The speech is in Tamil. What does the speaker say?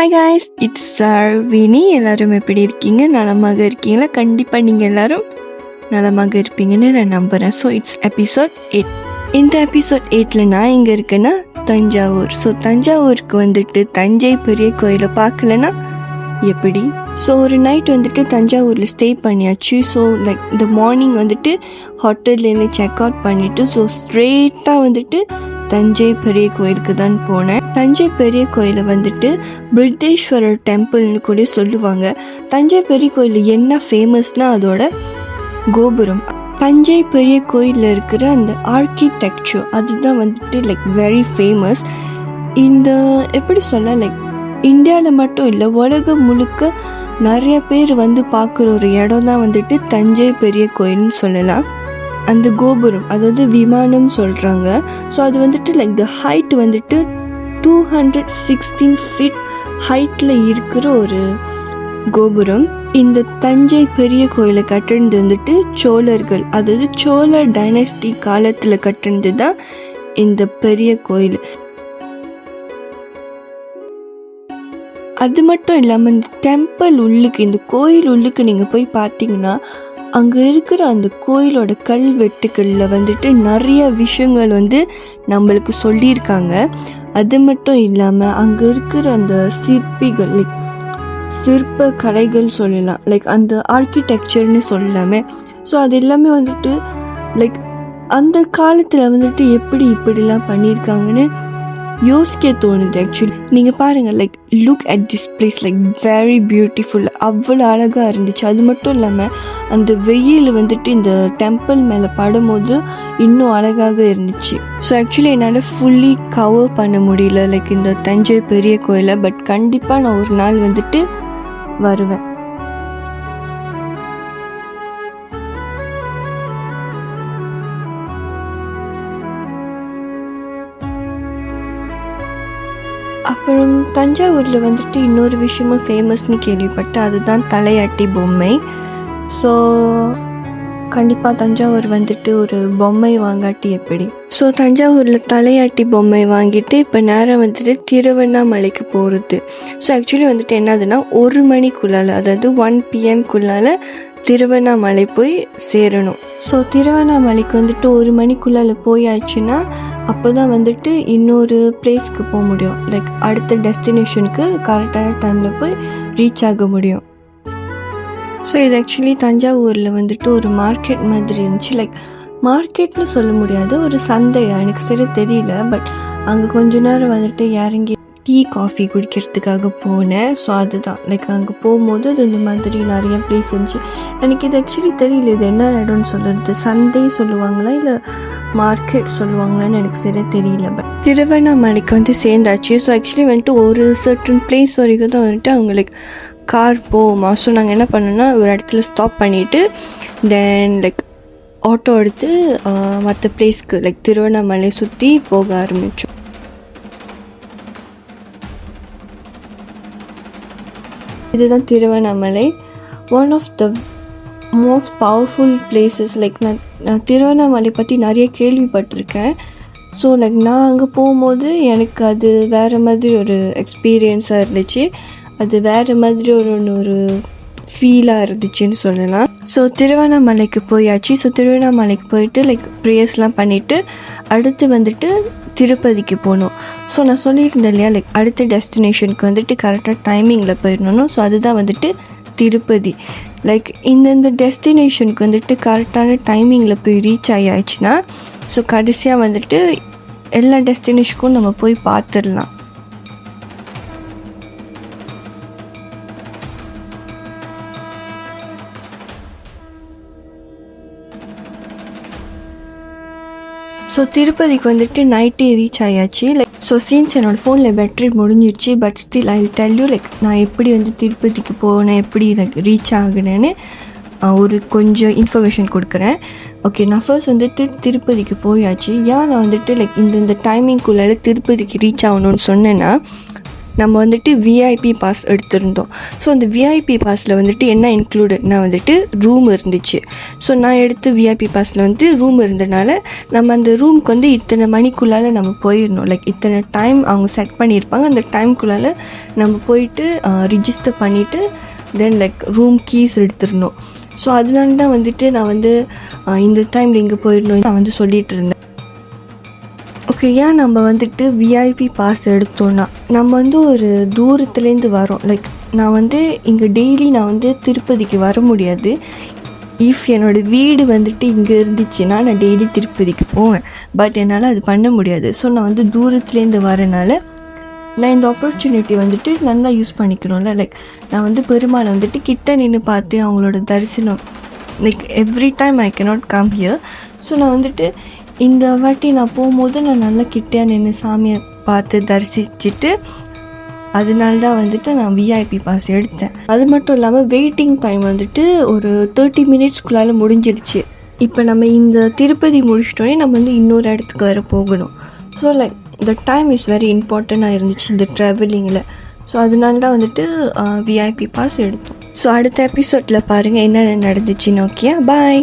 Hi guys, it's Sarvini. எல்லோரும் எப்படி இருக்கீங்க? நலமாக இருக்கீங்களா? கண்டிப்பாக நீங்கள் எல்லோரும் நலமாக இருப்பீங்கன்னு நான் நம்புகிறேன். So it's episode 8. இந்த எபிசோட் 8ல் நான் எங்கே இருக்கேன்னா தஞ்சாவூர். ஸோ தஞ்சாவூருக்கு வந்துட்டு தஞ்சை பெரிய கோயிலை பார்க்கலன்னா எப்படி? ஸோ ஒரு நைட் வந்துட்டு தஞ்சாவூரில் ஸ்டே பண்ணியாச்சு. ஸோ லைக் இந்த மார்னிங் வந்துட்டு ஹோட்டல்லேருந்து செக் அவுட் பண்ணிவிட்டு ஸோ ஸ்ட்ரெயிட்டாக வந்துட்டு தஞ்சை பெரிய கோயிலுக்கு தான் போனேன். தஞ்சை பெரிய கோயிலை வந்துட்டு பிரிட்டேஸ்வரர் டெம்பிள்னு கூட சொல்லுவாங்க. தஞ்சை பெரிய கோயில் என்ன ஃபேமஸ்னால் அதோட கோபுரம். தஞ்சை பெரிய கோயிலில் இருக்கிற அந்த ஆர்கிடெக்சர் அதுதான் வந்துட்டு லைக் வெரி ஃபேமஸ். இந்த எப்படி சொல்ல, லைக் இந்தியாவில் மட்டும் இல்லை, உலகம் முழுக்க நிறைய பேர் வந்து பார்க்குற ஒரு இடம் தான் வந்துட்டு தஞ்சை பெரிய கோயில்னு சொல்லலாம். அந்த கோபுரம், அதாவது விமானம் சொல்கிறாங்க. ஸோ அது வந்துட்டு லைக் த ஹைட் வந்துட்டு 216 ஃபீட் ஹைட்டில் இருக்கிற ஒரு கோபுரம். இந்த தஞ்சை பெரிய கோயிலை கட்டினது வந்துட்டு சோழர்கள், அதாவது சோழ டைனஸ்டி காலத்தில் கட்டினது தான் இந்த பெரிய கோயில். அது மட்டும் இல்லாமல் இந்த டெம்பிள் உள்ளுக்கு, இந்த கோயில் உள்ளுக்கு நீங்கள் போய் பார்த்தீங்கன்னா அங்கே இருக்கிற அந்த கோயிலோட கல்வெட்டுக்களில் வந்துட்டு நிறைய விஷயங்கள் வந்து நம்மளுக்கு சொல்லியிருக்காங்க. அது மட்டும் இல்லாமல் அங்கே இருக்கிற அந்த சிற்பிகள், லைக் சிற்ப கலைகள் சொல்லலாம், லைக் அந்த ஆர்கிடெக்சர்னு சொல்லலாமே. ஸோ அது எல்லாமே வந்துட்டு லைக் அந்த காலத்தில் வந்துட்டு எப்படி இப்படிலாம் பண்ணியிருக்காங்கன்னு யோசிக்க தோணுது. ஆக்சுவலி நீங்கள் பாருங்கள், like look at this place, like very beautiful, அவ்வளோ அழகாக இருந்துச்சு. அது மட்டும் இல்லாமல் அந்த வெயில் வந்துட்டு இந்த டெம்பிள் மேலே படும்போது இன்னும் அழகாக இருந்துச்சு. ஸோ ஆக்சுவலி என்னால் ஃபுல்லி கவர் பண்ண முடியல லைக் இந்த தஞ்சை பெரிய கோயிலை. பட் கண்டிப்பாக நான் ஒரு நாள் வந்துட்டு வருவேன். அப்புறம் தஞ்சாவூரில் வந்துட்டு இன்னொரு விஷயமும் ஃபேமஸ்னு கேள்விப்பட்டேன், அதுதான் தலையாட்டி பொம்மை. ஸோ கண்டிப்பாக தஞ்சாவூர் வந்துட்டு ஒரு பொம்மை வாங்காட்டி எப்படி? ஸோ தஞ்சாவூரில் தலையாட்டி பொம்மை வாங்கிட்டு இப்போ நேரம் வந்துட்டு திருவண்ணாமலைக்கு போகிறது. ஸோ ஆக்சுவலி வந்துட்டு என்னதுன்னா 1 மணிக்குள்ளால், அதாவது 1 PM திருவண்ணாமலை போய் சேரணும். ஸோ திருவண்ணாமலைக்கு வந்துட்டு 1 மணிக்குள்ளால் போயாச்சுன்னா அப்போ தான் வந்துட்டு இன்னொரு பிளேஸ்க்கு போக முடியும், லைக் அடுத்த டெஸ்டினேஷனுக்கு கரெக்டான டைமில் போய் ரீச் ஆக முடியும். ஸோ இது ஆக்சுவலி தஞ்சாவூரில் வந்துட்டு ஒரு மார்க்கெட் மாதிரி இருந்துச்சு. லைக் மார்க்கெட்னு சொல்ல முடியாது, ஒரு சந்தையா எனக்கு சரி தெரியல. பட் அங்கே கொஞ்ச நேரம் வந்துட்டு இறங்கி டீ காஃபி குடிக்கிறதுக்காக போனேன். ஸோ அதுதான் லைக் அங்கே போகும்போது அது இந்த மாதிரி நிறைய பிளேஸ் இருந்துச்சு. எனக்கு இது ஆக்சுவலி தெரியல இது என்ன இடம்னு சொல்கிறது, சந்தை சொல்லுவாங்களா இல்லை மார்க்கெட் சொல்லுவாங்களான்னு எனக்கு சரியாக தெரியல. பட் திருவண்ணாமலைக்கு வந்து சேர்ந்தாச்சு. ஸோ ஆக்சுவலி வந்துட்டு ஒரு சர்டன் பிளேஸ் வரைக்கும் தான் வந்துட்டு அவங்க லைக் கார் போகுமா. ஸோ நாங்கள் என்ன பண்ணோன்னா ஒரு இடத்துல ஸ்டாப் பண்ணிவிட்டு தென் லைக் ஆட்டோ எடுத்து மற்ற பிளேஸ்க்கு லைக் திருவண்ணாமலை சுற்றி போக ஆரம்பித்தோம். இதுதான் Tiruvannamalai, one of the most powerful places. Like நான் திருவண்ணாமலை பற்றி நிறைய கேள்விப்பட்டிருக்கேன். ஸோ லைக் நான் அங்கே போகும்போது எனக்கு அது வேறு மாதிரி ஒரு எக்ஸ்பீரியன்ஸாக இருந்துச்சு, அது வேறு மாதிரி ஒரு ஃபீலாக இருந்துச்சுன்னு சொல்லலாம். ஸோ திருவண்ணாமலைக்கு போயாச்சு. ஸோ திருவண்ணாமலைக்கு போயிட்டு லைக் ப்ரேயர்ஸ்லாம் பண்ணிவிட்டு அடுத்து வந்துட்டு திருப்பதிக்கு போகணும். ஸோ நான் சொல்லியிருந்தேன் இல்லையா, லைக் அடுத்த டெஸ்டினேஷனுக்கு வந்துட்டு கரெக்டாக டைமிங்கில் போயிடணும். ஸோ அதுதான் வந்துட்டு திருப்பதி. லைக் இந்த டெஸ்டினேஷனுக்கு வந்துட்டு கரெக்டான டைமிங்கில் போய் ரீச் ஆகியாச்சுன்னா ஸோ கடைசியாக வந்துட்டு எல்லா டெஸ்டினேஷனுக்கும் நம்ம போய் பார்த்துடலாம். ஸோ திருப்பதிக்கு வந்துட்டு நைட்டே ரீச் ஆயாச்சு. லைக் ஸோ சீன்ஸ் என்னோடய ஃபோனில் பேட்ரி முடிஞ்சிருச்சு. But still I tell you like நான் எப்படி வந்து திருப்பதிக்கு போனேன், எப்படி எனக்கு ரீச் ஆகுனேன்னு ஒரு கொஞ்சம் இன்ஃபர்மேஷன் கொடுக்குறேன். ஓகே, நான் ஃபர்ஸ்ட் வந்துட்டு திருப்பதிக்கு போயாச்சு. ஏன் நான் வந்துட்டு லைக் இந்த டைமிங்குள்ளால திருப்பதிக்கு ரீச் ஆகணும்னு சொன்னேன்னா நம்ம வந்துட்டு விஐபி பாஸ் எடுத்திருந்தோம். ஸோ அந்த விஐபி பாஸில் வந்துட்டு என்ன இன்க்ளூடட்னா வந்துட்டு ரூம் இருந்துச்சு. ஸோ நான் எடுத்து விஐபி பாஸில் வந்து ரூம் இருந்தனால நம்ம அந்த ரூமுக்கு வந்து இத்தனை மணிக்குள்ளால் நம்ம போயிடணும். லைக் இத்தனை டைம் அவங்க செட் பண்ணியிருப்பாங்க. அந்த டைம்குள்ளால் நம்ம போயிட்டு ரிஜிஸ்டர் பண்ணிவிட்டு தென் லைக் ரூம் கீஸ் எடுத்துடணும். ஸோ அதனால தான் வந்துட்டு நான் வந்து இந்த டைமில் இங்கே போயிடணும் நான் வந்து சொல்லிகிட்டு இருந்தேன். ஓகே, ஏன் நம்ம வந்துட்டு விஐபி பாஸ் எடுத்தோன்னா நம்ம வந்து ஒரு தூரத்துலேருந்து வரோம். லைக் நான் வந்து இங்கே டெய்லி நான் வந்து திருப்பதிக்கு வர முடியாது. இஃப் என்னோடய வீடு வந்துட்டு இங்கே இருந்துச்சுன்னா நான் டெய்லி திருப்பதிக்கு போவேன். பட் என்னால் அது பண்ண முடியாது. ஸோ நான் வந்து தூரத்துலேருந்து வரனால நான் இந்த ஆப்பர்ச்சுனிட்டி வந்துட்டு நல்லா யூஸ் பண்ணிக்கணும்ல. லைக் நான் வந்து பெருமாளை வந்துட்டு கிட்ட நின்று பார்த்து அவங்களோட தரிசனம் like every time I cannot come here. So நான் வந்துட்டு இந்த வாட்டி நான் போகும்போது நான் நல்லா கிட்டேயா நின்று சாமியை பார்த்து தரிசிச்சுட்டு அதனால தான் வந்துட்டு நான் விஐபி பாஸ் எடுத்தேன். அது மட்டும் இல்லாமல் வெயிட்டிங் டைம் வந்துட்டு ஒரு 30 மினிட்ஸ்க்குள்ளால் முடிஞ்சிருச்சு. இப்போ நம்ம இந்த திருப்பதி முடிச்சிட்டோன்னே நம்ம வந்து இன்னொரு இடத்துக்கு வேறு போகணும். So like the time is very இம்பார்ட்டண்ட்டாக இருந்துச்சு இந்த ட்ராவலிங்கில். ஸோ அதனால தான் வந்துட்டு விஐபி பாஸ் எடுத்தோம். ஸோ அடுத்த எபிசோடில் பாருங்கள் என்னென்ன நடந்துச்சுன்னு. ஓகே, பாய்.